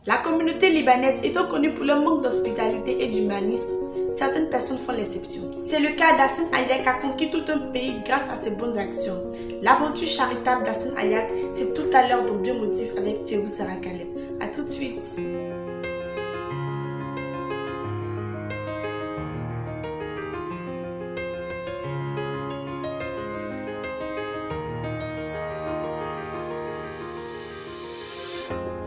La communauté libanaise étant connue pour leur manque d'hospitalité et d'humanisme, certaines personnes font l'exception. C'est le cas d'Hassen Hayak qui a conquis tout un pays grâce à ses bonnes actions. L'aventure charitable d'Hassen Hayak, c'est tout à l'heure dans Biomotif avec Thierry Sarakaleb. A tout de suite.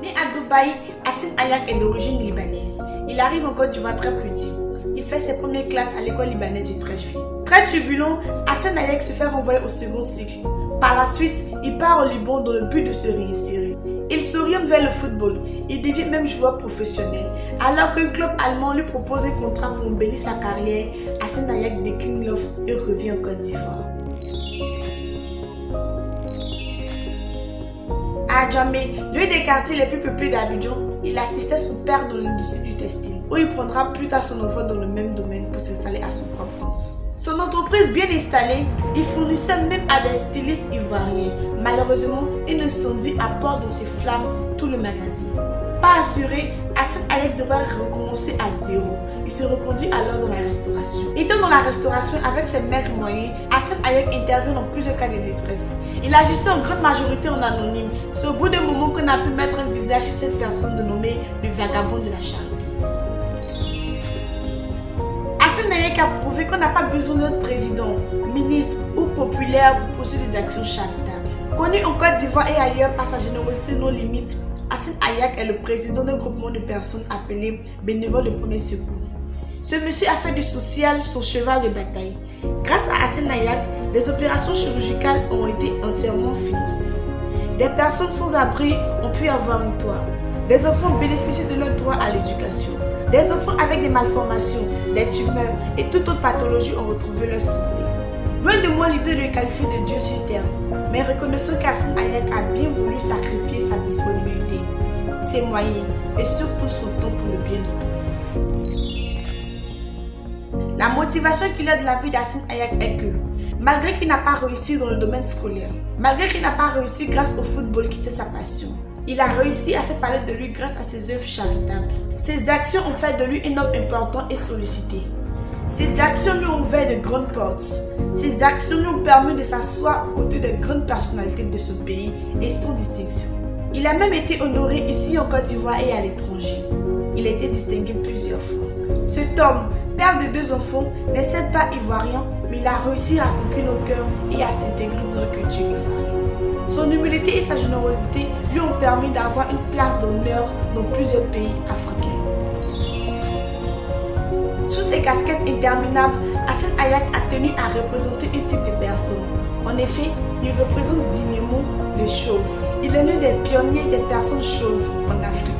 Né à Dubaï, Hassen Hayak est d'origine libanaise. Il arrive en Côte d'Ivoire très petit. Il fait ses premières classes à l'école libanaise du Trécheville. Très turbulent, Hassen Hayak se fait renvoyer au second cycle. Par la suite, il part au Liban dans le but de se réinsérer. Il s'oriente vers le football. Il devient même joueur professionnel. Alors qu'un club allemand lui propose un contrat pour embellir sa carrière, Hassen Hayak décline l'offre et revient en Côte d'Ivoire. À Djamé, l'un des quartiers les plus peuplés d'Abidjan, il assistait son père dans l'industrie du textile, où il prendra plus tard son enfant dans le même domaine pour s'installer à son propre compte. Son entreprise bien installée, il fournissait même à des stylistes ivoiriens. Malheureusement, un incendie apporte dans ses flammes tout le magasin. Pas assuré, Hassen Hayak devra recommencer à zéro. Il se reconduit alors dans la restauration. Étant dans la restauration avec ses maigres moyens, Hassen Hayak intervient dans plusieurs cas de détresse. Il agissait en grande majorité en anonyme. C'est au bout d'un moment qu'on a pu mettre un visage sur cette personne dénommée le vagabond de la charité. Hassen Hayak a prouvé qu'on n'a pas besoin de notre président, ministre ou populaire pour poursuivre des actions charitables. Connu en Côte d'Ivoire et ailleurs par sa générosité non limite, Hassen Hayak est le président d'un groupement de personnes appelé Bénévoles de Premier Secours. Ce monsieur a fait du social son cheval de bataille. Grâce à Hassen Hayak, des opérations chirurgicales ont été entièrement financées. Des personnes sans abri ont pu avoir un toit. Des enfants bénéficient de leur droit à l'éducation. Des enfants avec des malformations, des tumeurs et toute autre pathologie ont retrouvé leur santé. Loin de moi l'idée de le qualifier de Dieu sur terre, mais reconnaissons qu'Hassen Hayak a bien voulu sacrifier sa disponibilité, ses moyens et surtout son temps pour le bien de tous. La motivation qu'il a de la vie d'Hassen Hayak est que, malgré qu'il n'a pas réussi dans le domaine scolaire, malgré qu'il n'a pas réussi grâce au football qui était sa passion, il a réussi à faire parler de lui grâce à ses œuvres charitables. Ses actions ont fait de lui un homme important et sollicité. Ses actions lui ont ouvert de grandes portes. Ses actions lui ont permis de s'asseoir aux côtés de grandes personnalités de ce pays et sans distinction. Il a même été honoré ici en Côte d'Ivoire et à l'étranger. Il a été distingué plusieurs fois. Cet homme, père de 2 enfants, n'est certes pas ivoirien, mais il a réussi à conquérir nos cœurs et à s'intégrer dans notre culture ivoirienne. Son humilité et sa générosité lui ont permis d'avoir une place d'honneur dans plusieurs pays africains. Sous ses casquettes interminables, Hassen Hayak a tenu à représenter un type de personne. En effet, il représente dignement les chauves. Il est l'un des pionniers des personnes chauves en Afrique.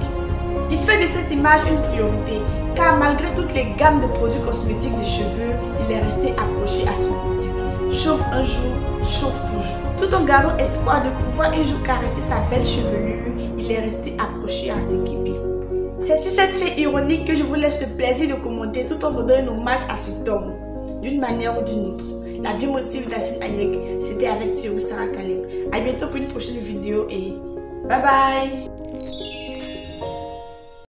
Il fait de cette image une priorité, car malgré toutes les gammes de produits cosmétiques de cheveux, il est resté accroché à son boutique. Chauve un jour, chauve toujours. Tout en gardant espoir de pouvoir un jour caresser sa belle chevelure, il est resté accroché à ses képis. C'est sur cette fée ironique que je vous laisse le plaisir de commenter tout en rendant un hommage à cet homme, d'une manière ou d'une autre. La Biomotif d'Hassen Hayak, c'était avec Thierry Sarakaleb. A bientôt pour une prochaine vidéo et bye bye.